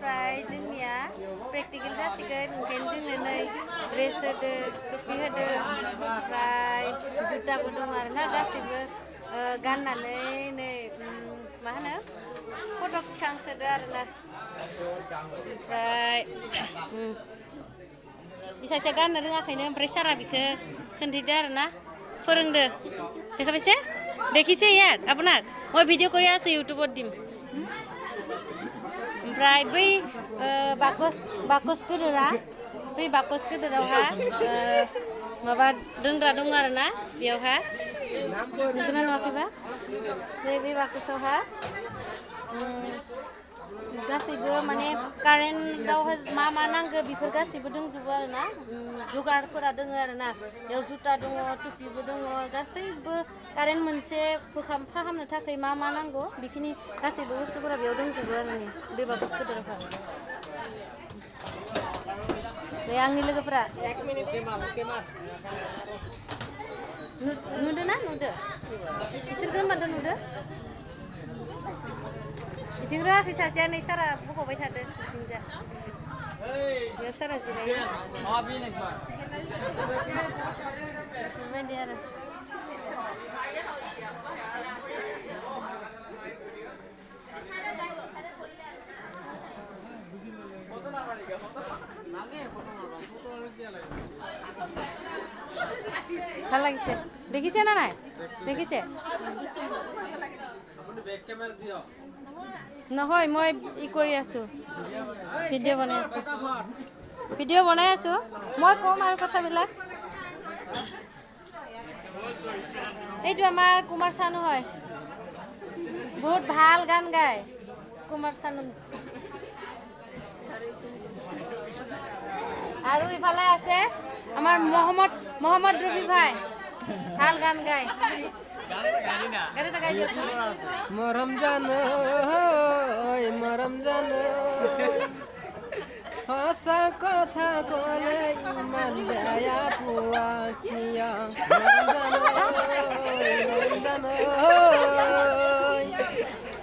गाबोननिफ्राय जोंनिया प्रेक्टिकेल जासिगोन ओंखायनो जोंनो नै ड्रेस होदो टुपि होदो ओमफ्राय जुताबो दं आरोना गासैबो गाननानै नै मा होनो फट' थिखांसोदो आरोना ओमफ्राय इसाइसा गाननो रोङाखैनो ओमफ्राय सारा बिखौ खोन्थैदो आरोना फोरोंदो देखाबायसे देखिছে ইয়াত আপোনাক মই ভিডিঅ' কৰি আছোঁ ইউটিউবত দিম ओमफ्राय बै बाकस गोदोरा बै बाकस गोदोरावहा माबा दोनग्रा दं आरोना बेयावहा नुदोंना नुवाखैबा बे बाकसावहा गासैबो माने कारेन्टआवहाय मा नांगौ बेफोर गासैबो दंजोबो आरोना जुगारफोरा दङ आरोना बेयाव जुता दङ टुपिबो दङ गासैबो कारेन्ट मोनसे फाहामनो थाखाय मा नांगौ बेखिनि गासैबो बुस्थुफोरा बेयाव दंजोबो आरो बे बाकस गोदोरावहा बे आंनि लोगोफोरा नुदों ना नुदो बिसोरखौ होनबाथ' नुदो बिथिं रोङाखै सासेया नै सारा बख'बाय थादो बिथिंजा बेयाव सारा जिरायो बेफोरबायदि आरो ভাল লাগিছে দেখিছে না নাই দেখিছে নহয় মই ই কৰি আছোঁ ভিডিঅ' বনাই আছোঁ মই ক'ম আৰু কথাবিলাক এইটো আমাৰ কুমাৰ চানু হয় বহুত ভাল গান গায় কুমাৰ চানু আৰু ইফালে আছে আমাৰ মহম্মদ ৰফি ভাই ভাল গান গায় মরম জানো হসা কথা কলে ইমান বেয়া পোৱা কিয়া মরম জানো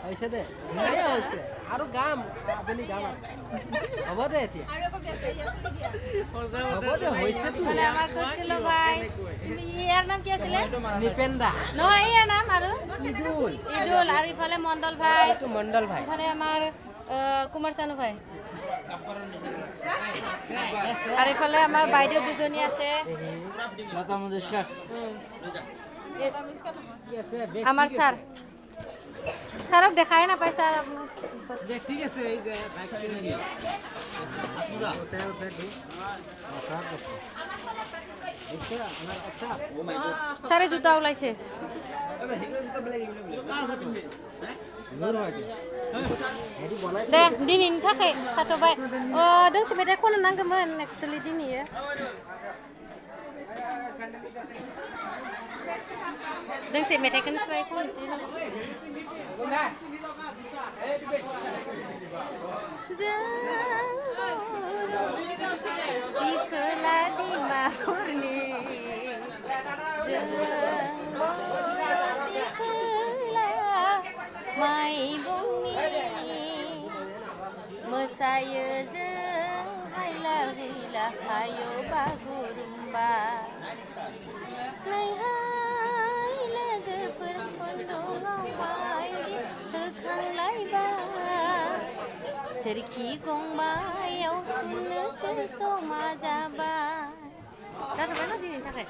হৈছে দে হৈছে আৰু গাম আবেলি গাম হ'ব দে এতিয়া হ'ব দে হৈছে মানে আমাৰ কৌটিল্য ভাই ইয়াৰ নাম কি আছিলে নিপেন্দা নহয় ইয়াৰ নাম আৰু ইদুল আৰু ইফালে মণ্ডল ভাই মণ্ডল ভাই ইফালে আমাৰ কুমাৰ চানু ভাই আৰু ইফালে আমাৰ বাইদেউ দুজনী আছে লতা মঙ্গেশকাৰ আমাৰ ছাৰ ছাৰক দেখাই নাপায় ছাৰ আপোনাৰ ঠিক আছে এই যে বাইক চিনি ছাৰে জোতা ওলাইছে दे दिनैनि थाखाय थाथ'बाय दोंसे मेथाइ खननो नांगौमोन एक्सुवेलि दिनैयो दोंसे मेथाइखौनो स्राय खननोसै सिखोला डिमापुरनि माइबंनि मोसायो जों हायला हुइला हायो बागुरुम्बा नैहाय लोगोफोर खुन्दुङाव माइदि होखांलायबाय सोरखि गंबायाव फुननोसो समा जाबाय जाथ'बायना दिनैनि थाखाय